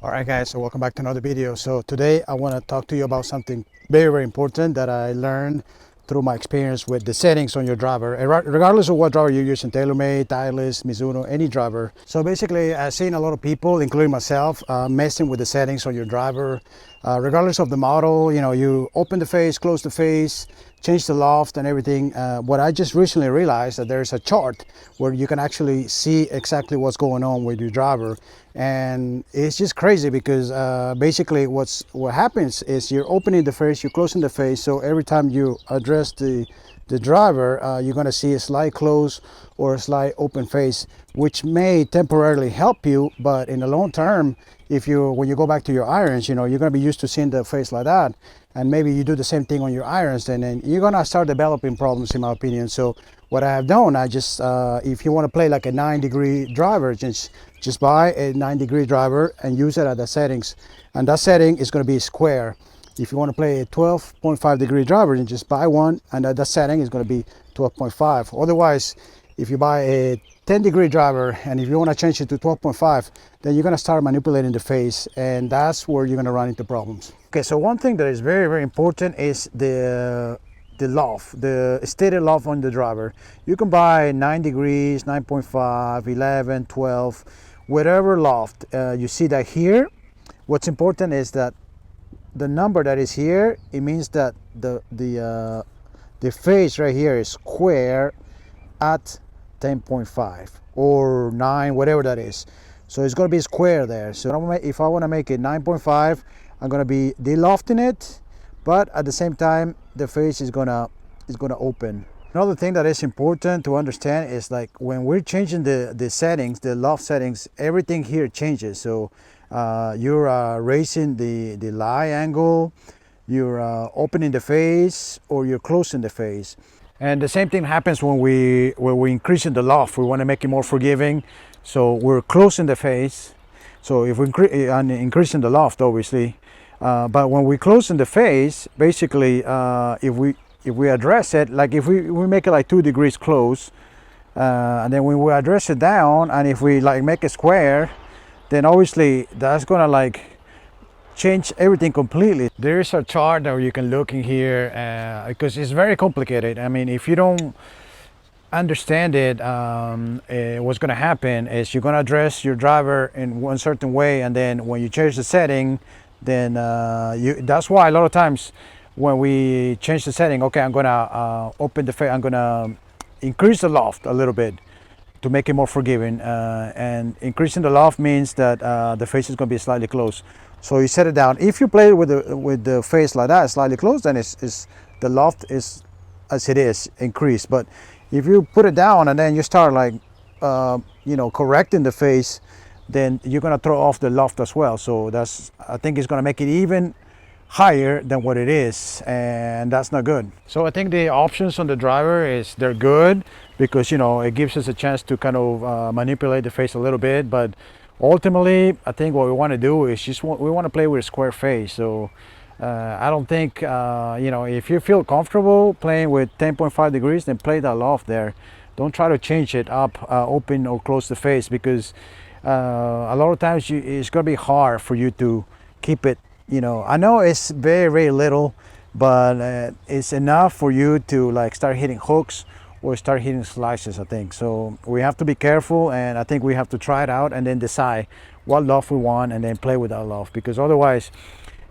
All right, guys, so welcome back to another video. So today I want to talk to you about something very important that I learned through my experience with the settings on your driver. And regardless of what driver you're using, TaylorMade, Titleist, Mizuno, any driver. So basically, I've seen a lot of people, including myself, messing with the settings on your driver. Regardless of the model, you open the face, close the face, change the loft and everything. What I just recently realized that there's a chart where you can actually see exactly what's going on with your driver. And it's just crazy because basically what happens is you're opening the face, you're closing the face. So every time you address the driver, you're going to see a slight close or a slight open face, which may temporarily help you, but in the long term, when you go back to your irons, you're going to be used to seeing the face like that, and maybe you do the same thing on your irons, then you're going to start developing problems, in my opinion. So what I have done, I just if you want to play like a 9-degree driver, just buy a 9-degree driver and use it at the settings, and that setting is going to be square. If you want to play a 12.5-degree driver, then just buy one, and that setting is going to be 12.5. Otherwise, if you buy a 10-degree driver and if you want to change it to 12.5, then you're going to start manipulating the face, and that's where you're going to run into problems. Okay, so one thing that is very, very important is the loft, the stated loft on the driver. You can buy 9 degrees, 9.5, 11, 12, whatever loft. You see that here. What's important is that the number that is here, it means that the face right here is square at 10.5 or 9, whatever that is. So it's going to be square there. So if I want to make it 9.5, I'm going to be delofting it, but at the same time the face is going to open. Another thing that is important to understand is, like, when we're changing the settings, the loft settings, everything here changes. So you're raising the lie angle, you're opening the face, or you're closing the face. And the same thing happens when we're increasing the loft. We want to make it more forgiving, so we're closing the face. So if we're increasing the loft, obviously, but when we closing the face, basically, if we address it, like if we make it like 2 degrees close, and then when we address it down, and if we like make it square, then obviously that's gonna like change everything completely. There is a chart that you can look in here because it's very complicated. I mean, if you don't understand it, what's going to happen is you're going to address your driver in one certain way, and then when you change the setting, then that's why a lot of times when we change the setting, okay, I'm going to open the face, I'm going to increase the loft a little bit to make it more forgiving, and increasing the loft means that the face is going to be slightly closed. So you set it down. If you play with the face like that, slightly closed, then the loft is as it is increased. But if you put it down and then you start like correcting the face, then you're gonna throw off the loft as well. So I think it's gonna make it even higher than what it is, and that's not good. So I think the options on the driver they're good because it gives us a chance to kind of manipulate the face a little bit, but ultimately I think what we want to do is we want to play with a square face. So I don't think if you feel comfortable playing with 10.5 degrees, then play that loft there. Don't try to change it up, open or close the face, because a lot of times it's going to be hard for you to keep it. I know it's very, very little, but it's enough for you to like start hitting hooks or start hitting slices, I think. So we have to be careful, and I think we have to try it out and then decide what loft we want and then play with that loft, because otherwise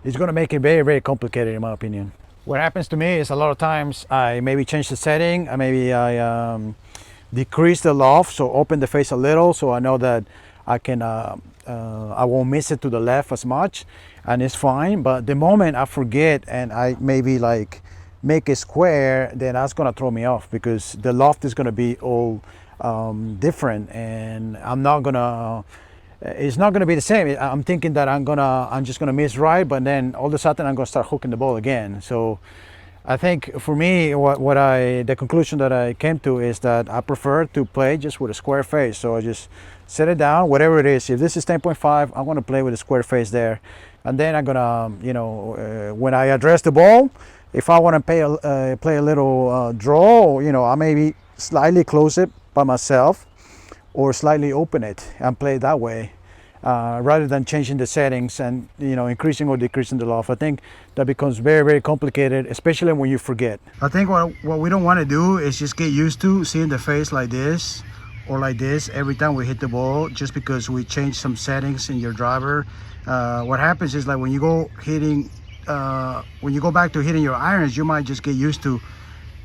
it's going to make it very, very complicated, in my opinion. What happens to me is a lot of times I maybe change the setting, I decrease the loft, so open the face a little, so I know that I can I won't miss it to the left as much, and it's fine. But the moment I forget and I maybe like make it square, then that's gonna throw me off, because the loft is gonna be all different, and it's not gonna be the same. I'm thinking that I'm just gonna miss right, but then all of a sudden I'm gonna start hooking the ball again. So I think for me, the conclusion that I came to is that I prefer to play just with a square face. So I just set it down, whatever it is. If this is 10.5, I want to play with a square face there, and then I'm gonna, when I address the ball, if I want to play a little draw, I maybe slightly close it by myself, or slightly open it and play that way. rather than changing the settings and increasing or decreasing the loft. I think that becomes very complicated, especially when you forget. I think what we don't want to do is just get used to seeing the face like this or like this every time we hit the ball, just because we change some settings in your driver. What happens is, like, when you go back to hitting your irons, you might just get used to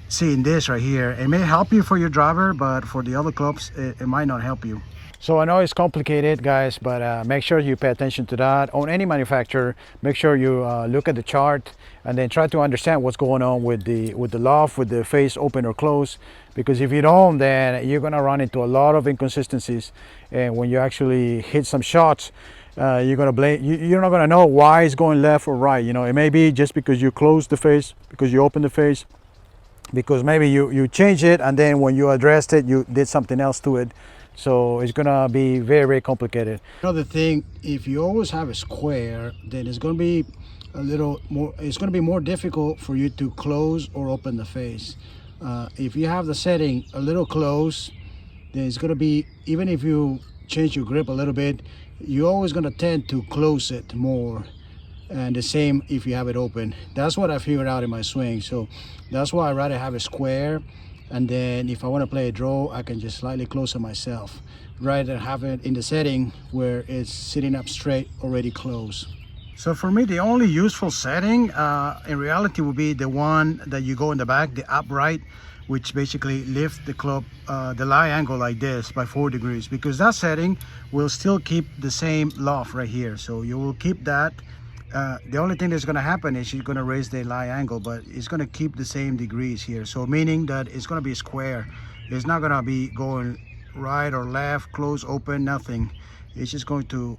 seeing this right here. It may help you for your driver, but for the other clubs it might not help you. So I know it's complicated, guys, but make sure you pay attention to that. On any manufacturer, make sure you look at the chart and then try to understand what's going on with the loft, with the face open or closed. Because if you don't, then you're gonna run into a lot of inconsistencies. And when you actually hit some shots, you're gonna blame. You're not gonna know why it's going left or right. It may be just because you closed the face, because you opened the face, because maybe you changed it, and then when you addressed it, you did something else to it. So it's gonna be very complicated. Another thing, if you always have a square, then it's gonna be a little more. It's gonna be more difficult for you to close or open the face. If you have the setting a little close, then it's gonna be, even if you change your grip a little bit, you're always gonna tend to close it more. And the same if you have it open. That's what I figured out in my swing. So that's why I rather have a square, and then if I want to play a draw, I can just slightly close it myself, rather than have it in the setting where it's sitting up straight, already closed. So for me, the only useful setting in reality would be the one that you go in the back, the upright, which basically lifts the club, the lie angle like this by 4 degrees, because that setting will still keep the same loft right here. So you will keep that. The only thing that's going to happen is you're going to raise the lie angle, but it's going to keep the same degrees here. So meaning that it's going to be square. It's not going to be going right or left, close, open, nothing. It's just going to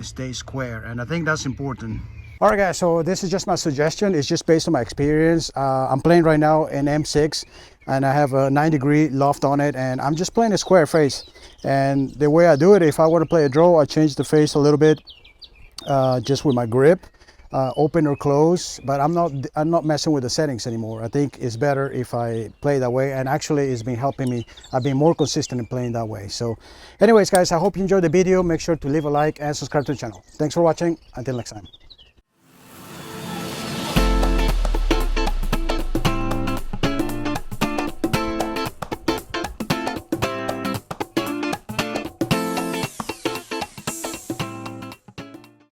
stay square, and I think that's important. All right, guys, so this is just my suggestion. It's just based on my experience. I'm playing right now in M6, and I have a 9-degree loft on it, and I'm just playing a square face. And the way I do it, if I want to play a draw, I change the face a little bit, just with my grip, open or close, but I'm not messing with the settings anymore. I think it's better if I play that way, and actually it's been helping me. I've been more consistent in playing that way. So anyways, guys, I hope you enjoyed the video. Make sure to leave a like and subscribe to the channel. Thanks for watching. Until next time.